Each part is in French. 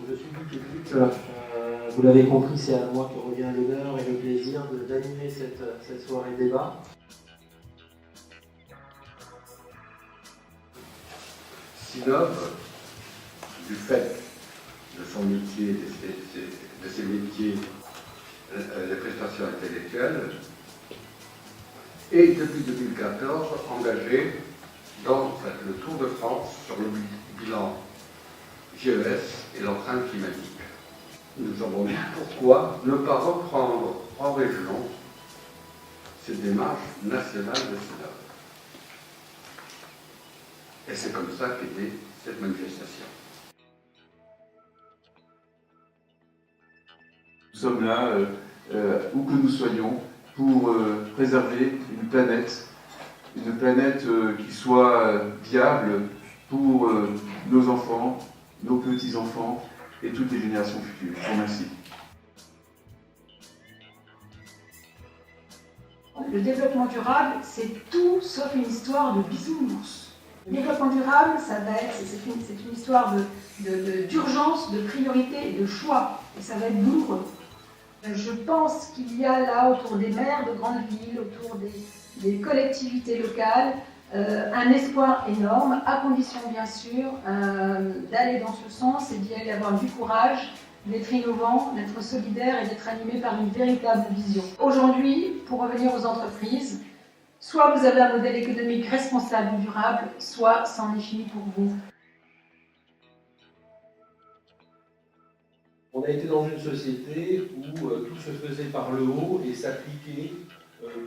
Je suis Guy Kévut. Vous l'avez compris, c'est à moi que revient l'honneur et le plaisir d'animer cette soirée débat. Sinov, du fait de son métier, de ses métiers, les prestations intellectuelles, est depuis 2014 engagé dans le Tour de France sur le bilan GES et l'empreinte climatique. Nous savons bien pourquoi ne pas reprendre en région ces démarches nationales de Sinov. Et c'est comme ça qu'est née cette manifestation. Nous sommes là, où que nous soyons, pour préserver une planète qui soit viable pour nos enfants, nos petits-enfants et toutes les générations futures. Je vous remercie. Le développement durable, c'est tout sauf une histoire de bisounours. Le développement durable, c'est une histoire d'urgence, de priorité et de choix. Et ça va être douloureux. Je pense qu'il y a là, autour des maires de grandes villes, autour des collectivités locales, un espoir énorme, à condition bien sûr d'aller dans ce sens et d'y aller avoir du courage, d'être innovant, d'être solidaire et d'être animé par une véritable vision. Aujourd'hui, pour revenir aux entreprises, soit vous avez un modèle économique responsable et durable, soit c'en est fini pour vous. On a été dans une société où tout se faisait par le haut et s'appliquait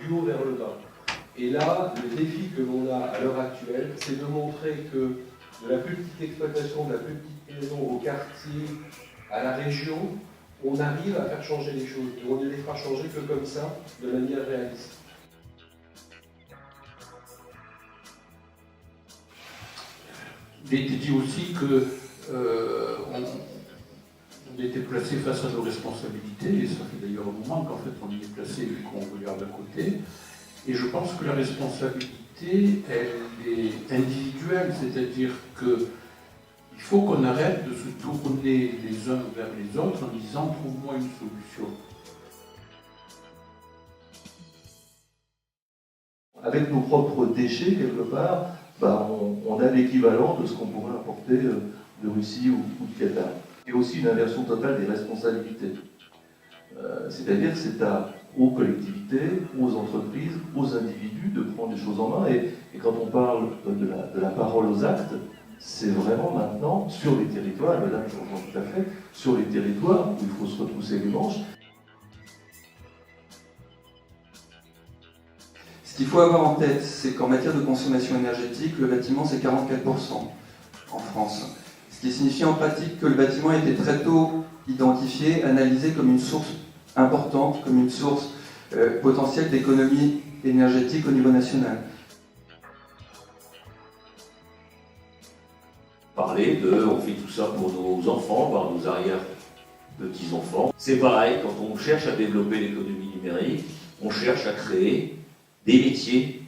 du haut vers le bas. Et là, le défi que l'on a à l'heure actuelle, c'est de montrer que de la plus petite exploitation, de la plus petite maison au quartier, à la région, on arrive à faire changer les choses. Et on ne les fera changer que comme ça, de manière réaliste. Il a été dit aussi que on était placé face à nos responsabilités, et ça fait d'ailleurs un moment qu'en fait on y est placé vu qu'on regarde à côté. Et je pense que la responsabilité, elle est individuelle, c'est-à-dire qu'il faut qu'on arrête de se tourner les uns vers les autres en disant « trouve-moi une solution ». Avec nos propres déchets, quelque part, on a l'équivalent de ce qu'on pourrait importer de Russie ou du Qatar. Et aussi une inversion totale des responsabilités. C'est-à-dire que c'est aux collectivités, aux entreprises, aux individus de prendre les choses en main. Et quand on parle de la parole aux actes, c'est vraiment maintenant sur les territoires, madame, je rejoins tout à fait, sur les territoires où il faut se retrousser les manches. Ce qu'il faut avoir en tête, c'est qu'en matière de consommation énergétique, le bâtiment c'est 44% en France. Ce qui signifie en pratique que le bâtiment a été très tôt identifié, analysé comme une source importante, comme une source potentielle d'économie énergétique au niveau national. Parler on fait tout ça pour nos enfants, voire nos arrière-petits-enfants. C'est pareil, quand on cherche à développer l'économie numérique, on cherche à créer des métiers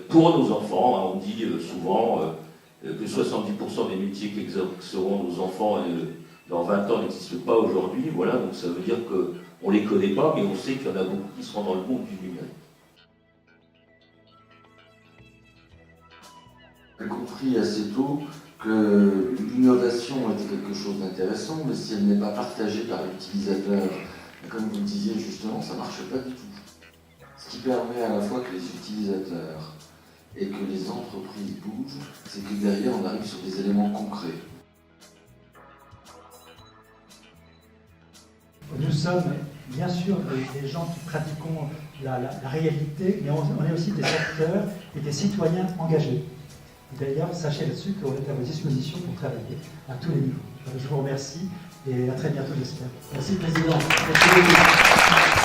pour nos enfants. On dit souvent que 70% des métiers qu'exerceront nos enfants dans 20 ans n'existent pas aujourd'hui. Voilà, donc ça veut dire qu'on ne les connaît pas, mais on sait qu'il y en a beaucoup qui seront dans le monde du numérique. J'ai compris assez tôt que l'innovation était quelque chose d'intéressant, mais si elle n'est pas partagée par l'utilisateur, comme vous le disiez justement, ça ne marche pas du tout. Ce qui permet à la fois que les utilisateurs et que les entreprises bougent, c'est que derrière on arrive sur des éléments concrets. Nous sommes bien sûr des gens qui pratiquons la réalité, mais on est aussi des acteurs et des citoyens engagés. D'ailleurs, sachez là-dessus qu'on est à vos dispositions pour travailler à tous les niveaux. Je vous remercie et à très bientôt, j'espère. Merci, Président. Merci beaucoup.